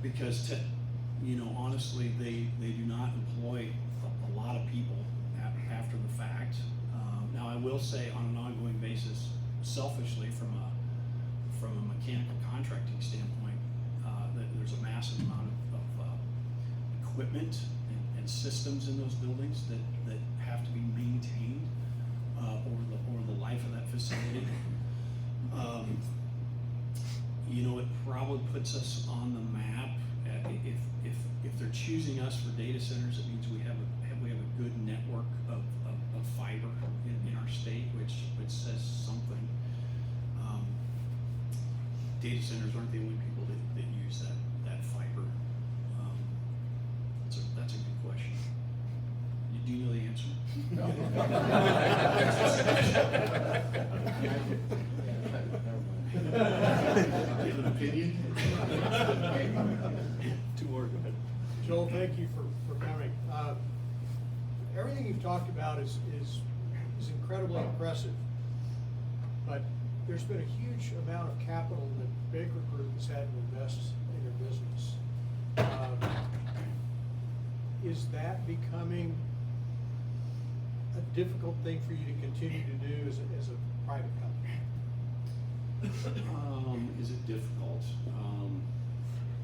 because honestly, they do not employ a lot of people after the fact. Now, I will say on an ongoing basis, selfishly from a mechanical contracting standpoint, that there's a massive amount of equipment and systems in those buildings that have to be maintained over the life of that facility. It probably puts us on the map. If they're choosing us for data centers, it means we have a good network of fiber in our state, which says something. Data centers aren't the only people that use that fiber. That's a good question. Do you know the answer? Do you have an opinion? Two more, go ahead. Joel, thank you for coming. Everything you've talked about is incredibly impressive, but there's been a huge amount of capital that Baker Group has had to invest in their business. Is that becoming a difficult thing for you to continue to do as a private company? Is it difficult?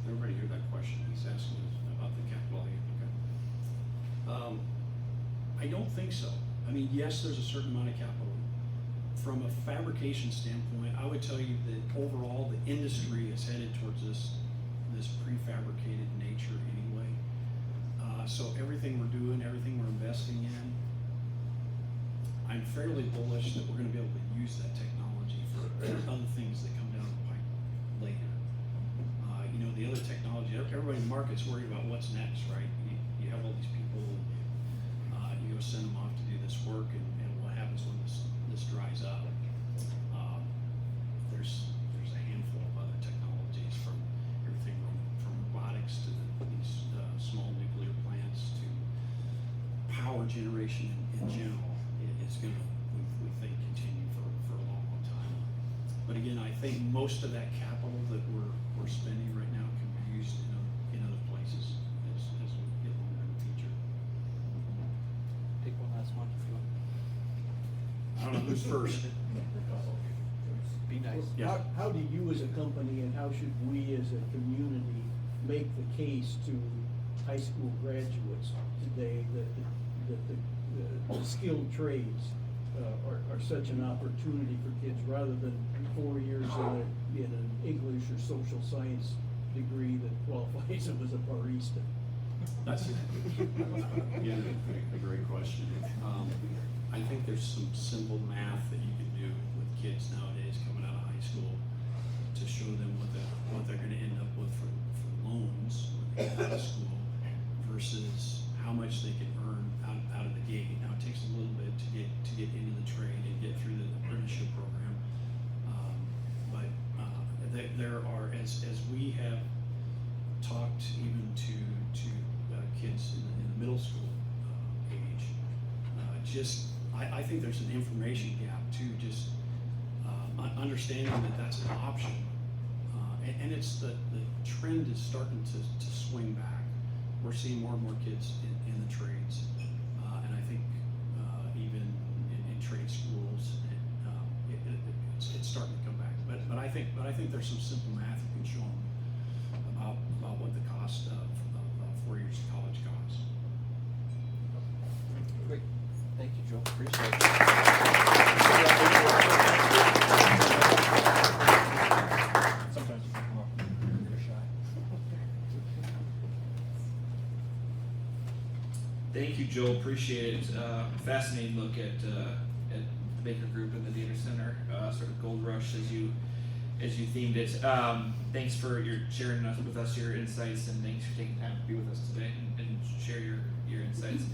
Everybody hear that question? He's asking us about the capital. Okay. I don't think so. I mean, yes, there's a certain amount of capital. From a fabrication standpoint, I would tell you that overall the industry is headed towards this prefabricated nature anyway. So everything we're doing, everything we're investing in, I'm fairly bullish that we're going to be able to use that technology for other things that come down the pipe later. The other technology, everybody in the market's worried about what's next, right? You have all these people, you go send them off to do this work, and what happens when this dries up? There's a handful of other technologies, from everything from robotics to these small nuclear plants to power generation in general. It's going to, we think, continue for a long time. But again, I think most of that capital that we're spending right now can be used in other places as we get longer in the future. Take one last one if you want. I don't know who's first. Be nice. Yeah. How do you as a company, and how should we as a community make the case to high school graduates today that the skilled trades are such an opportunity for kids, rather than 4 years in an English or social science degree that qualifies them as a barista? That's a great question. I think there's some simple math that you can do with kids nowadays coming out of high school to show them what they're going to end up with for loans when they get out of school versus how much they can earn out of the gate. Now it takes a little bit to get into the trade and get through the apprenticeship program, but there are, as we have talked even to kids in the middle school age, I think there's an information gap too, just understanding that that's an option, and it's the trend is starting to swing back. We're seeing more and more kids in the trades, and I think even in trade schools, it's starting to come back. But I think there's some simple math you can show them about what the cost of 4 years of college costs. Great. Thank you, Joe. Appreciate it. Sometimes you can come up and you're shy. Thank you, Joel. Appreciate it. Fascinating look at the Baker Group and the data center sort of gold rush as you themed it. Thanks for your sharing with us your insights, and thanks for taking time to be with us today and share your insights.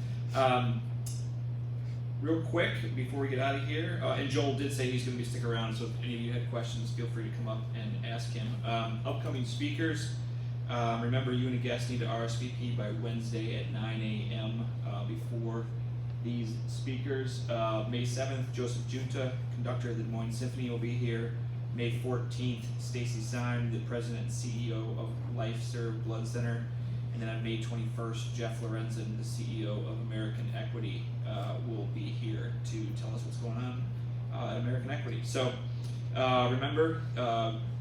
Real quick before we get out of here, and Joel did say he's going to be stick around, so if any of you had questions, feel free to come up and ask him. Upcoming speakers. Remember, you and a guest need to RSVP by Wednesday at 9 a.m. Before these speakers. May 7th, Joseph Junta, conductor of the Des Moines Symphony, will be here. May 14th, Stacy Syme, the president and CEO of Life Serve Blood Center. And then on May 21st, Jeff Lorenzen, the CEO of American Equity, will be here to tell us what's going on at American Equity. So remember,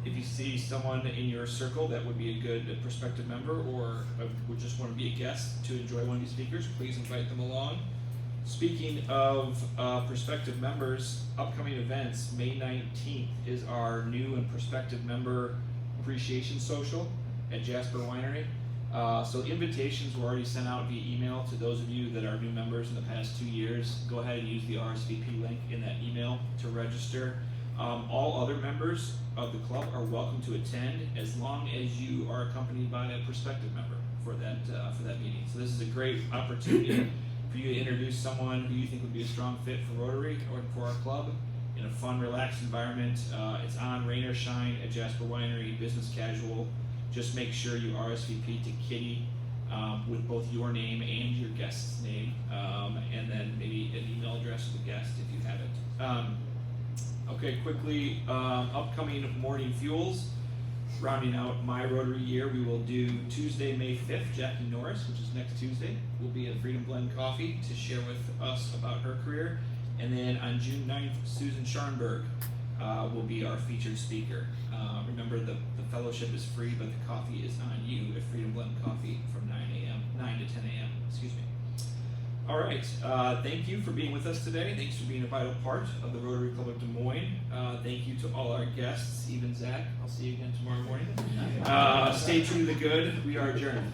if you see someone in your circle that would be a good prospective member or would just want to be a guest to enjoy one of these speakers, please invite them along. Speaking of prospective members, upcoming events, May 19th is our new and prospective member appreciation social at Jasper Winery. So invitations were already sent out via email to those of you that are new members in the past 2 years. Go ahead and use the RSVP link in that email to register. All other members of the club are welcome to attend as long as you are accompanied by a prospective member for that meeting. So this is a great opportunity for you to introduce someone who you think would be a strong fit for Rotary or for our club in a fun, relaxed environment. It's on, rain or shine, at Jasper Winery, business casual. Just make sure you RSVP to Kitty with both your name and your guest's name, and then maybe an email address of the guest if you have it. Okay, quickly, upcoming morning fuels. Rounding out my Rotary year, we will do Tuesday, May 5th, Jackie Norris, which is next Tuesday, will be at Freedom Blend Coffee to share with us about her career. And then on June 9th, Susan Scharnberg will be our featured speaker. Remember, the fellowship is free, but the coffee is on you at Freedom Blend Coffee from 9 to 10 a.m., excuse me. All right, thank you for being with us today. Thanks for being a vital part of the Rotary Club of Des Moines. Thank you to all our guests, even Zach. I'll see you again tomorrow morning. Stay true to the good. We are adjourned.